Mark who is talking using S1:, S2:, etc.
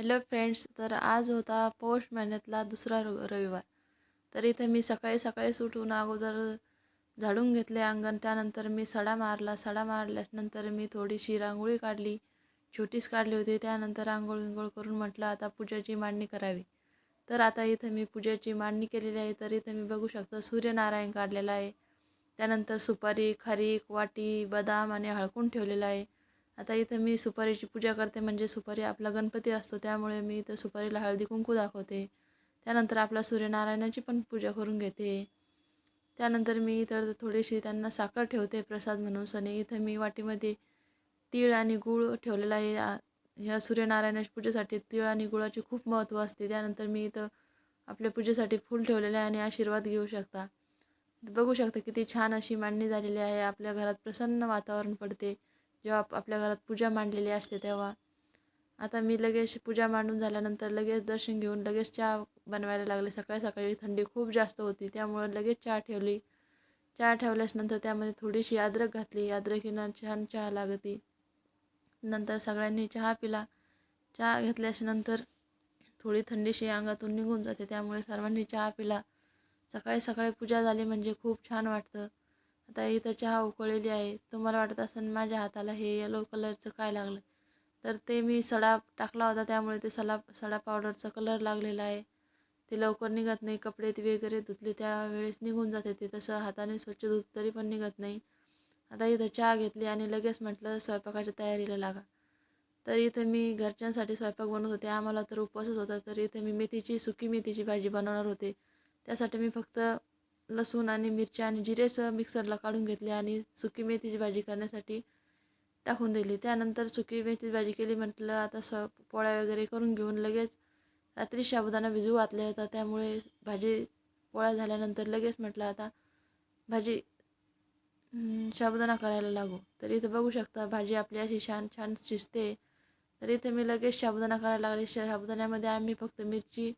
S1: Hello friends, तर आज होता पौष महिन्यातला दुसरा रविवार. तर इथे मी सकाळी सकाळीच उठून अगोदर झाडून घेतले अंगण. त्यानंतर मी सडा मारला. सडा मारल्यानंतर मी थोडीशी रांगोळी काढली, छोटीच काढली होती. त्यानंतर आंघोळ विंघोळ करून म्हटलं आता पूजेची मांडणी करावी. तर आता इथं मी पूजेची मांडणी केलेली आहे. तर इथं मी बघू शकता सूर्यनारायण काढलेला आहे. त्यानंतर सुपारी, खारीक, वाटी, बदाम आणि हळकून ठेवलेलं आहे. आता इथं मी सुपारीची पूजा करते, म्हणजे सुपारी आपला गणपती असतो, त्यामुळे मी इथं सुपारीला हळदी कुंकू दाखवते. त्यानंतर आपला सूर्यनारायणाची पण पूजा करून घेते. त्यानंतर मी इतर थोडीशी त्यांना साखर ठेवते प्रसाद म्हणून. आणि इथं मी वाटीमध्ये तीळ आणि गूळ ठेवलेला आहे. ह्या सूर्यनारायणाच्या पूजेसाठी तीळ आणि गुळाचे खूप महत्त्व असते. त्यानंतर मी इथं आपल्या पूजेसाठी फूल ठेवलेले आहे आणि आशीर्वाद घेऊ शकता. बघू शकता किती छान अशी मांडणी झालेली आहे. आपल्या घरात प्रसन्न वातावरण पडते जेव्हा आपल्या घरात पूजा मांडलेली असते तेव्हा. आता मी लगेच पूजा मांडून झाल्यानंतर लगेच दर्शन घेऊन लगेच चहा बनवायला लागले. सकाळी सकाळी थंडी खूप जास्त होती, त्यामुळे लगेच चहा ठेवली. चहा ठेवल्यानंतर त्यामध्ये थोडीशी अद्रक घातली. अद्रकीनं छान चहा लागते. नंतर सगळ्यांनी चहा पिला. चहा घेतल्यानंतर थोडी थंडीशी अंगातून निघून जाते, त्यामुळे सर्वांनी चहा पिला. सकाळी सकाळी पूजा झाली म्हणजे खूप छान वाटतं. आता इथं चहा उकळलेली आहे. तुम्हाला वाटत असेल माझ्या हाताला हे येलो कलरचं काय लागलं, तर ते मी सडा टाकला होता, त्यामुळे ते सडा पावडरचा कलर लागलेला आहे. ते लवकर निघत नाही. कपडे ते वगैरे धुतले त्यावेळेस निघून जाते ते, तसं हाताने स्वच्छ धुत तरी पण निघत नाही. आता इथं चहा घेतली आणि लगेच म्हटलं स्वयंपाकाच्या तयारीला लागा. तर इथं मी घरच्यांसाठी स्वयंपाक बनवत होते. आम्हाला तर उपवासच होता. तर इथे मी सुकी मेथीची भाजी बनवणार होते. त्यासाठी मी फक्त लसूण आणि मिरच्या आणि जिरेसह मिक्सरला काढून घेतले आणि सुकी मेथीची भाजी करण्यासाठी टाकून दिली. त्यानंतर सुकी मेथीची भाजी केली. म्हटलं आता पोळ्या वगैरे करून घेऊन लगेच रात्री साबुदाणा भिजू घातला होता, त्यामुळे भाजी पोळ्या झाल्यानंतर लगेच म्हटलं आता भाजी साबुदाणा करायला लागू. तर इथं बघू शकता भाजी आपली अशी छान छान शिजते. तर इथे मी लगेच साबुदाणा करायला लागले. साबुदाण्यामध्ये आम्ही फक्त मिरची